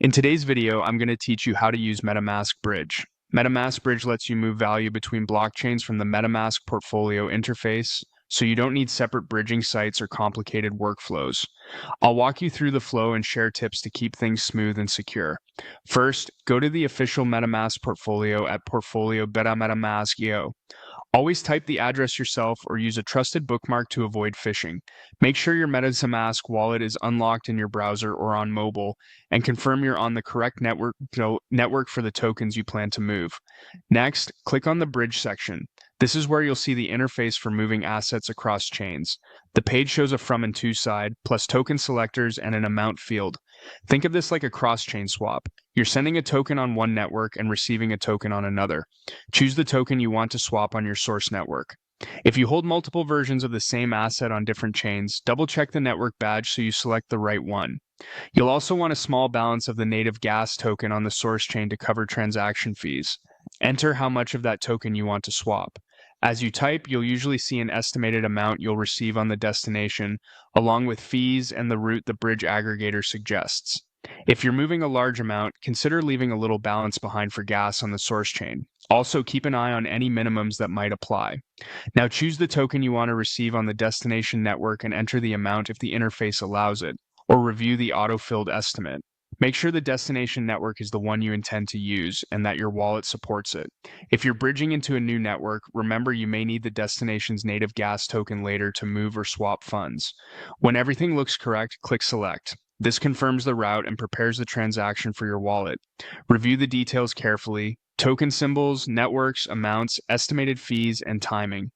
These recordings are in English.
In today's video, I'm going to teach you how to use MetaMask Bridge. MetaMask Bridge lets you move value between blockchains from the MetaMask portfolio interface, so you don't need separate bridging sites or complicated workflows. I'll walk you through the flow and share tips to keep things smooth and secure. First, go to the official MetaMask portfolio at portfolio.metamask.io. Always type the address yourself or use a trusted bookmark to avoid phishing. Make sure your MetaMask wallet is unlocked in your browser or on mobile, and confirm you're on the correct network for the tokens you plan to move. Next, click on the Bridge section. This is where you'll see the interface for moving assets across chains. The page shows a from and to side, plus token selectors and an amount field. Think of this like a cross-chain swap. You're sending a token on one network and receiving a token on another. Choose the token you want to swap on your source network. If you hold multiple versions of the same asset on different chains, double-check the network badge so you select the right one. You'll also want a small balance of the native gas token on the source chain to cover transaction fees. Enter how much of that token you want to swap. As you type, you'll usually see an estimated amount you'll receive on the destination, along with fees and the route the bridge aggregator suggests. If you're moving a large amount, consider leaving a little balance behind for gas on the source chain. Also, keep an eye on any minimums that might apply. Now choose the token you want to receive on the destination network and enter the amount if the interface allows it, or review the auto-filled estimate. Make sure the destination network is the one you intend to use and that your wallet supports it. If you're bridging into a new network, remember you may need the destination's native gas token later to move or swap funds. When everything looks correct, click Select. This confirms the route and prepares the transaction for your wallet. Review the details carefully: token symbols, networks, amounts, estimated fees, and timing.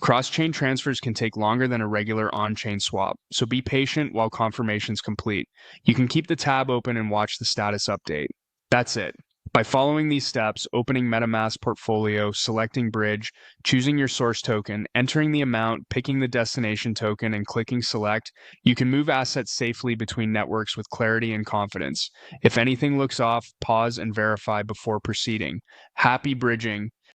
Cross-chain transfers can take longer than a regular on-chain swap, so be patient while confirmation's complete. You can keep the tab open and watch the status update. That's it. By following these steps, opening MetaMask portfolio, selecting bridge, choosing your source token, entering the amount, picking the destination token, and clicking select, you can move assets safely between networks with clarity and confidence. If anything looks off, pause and verify before proceeding. Happy bridging.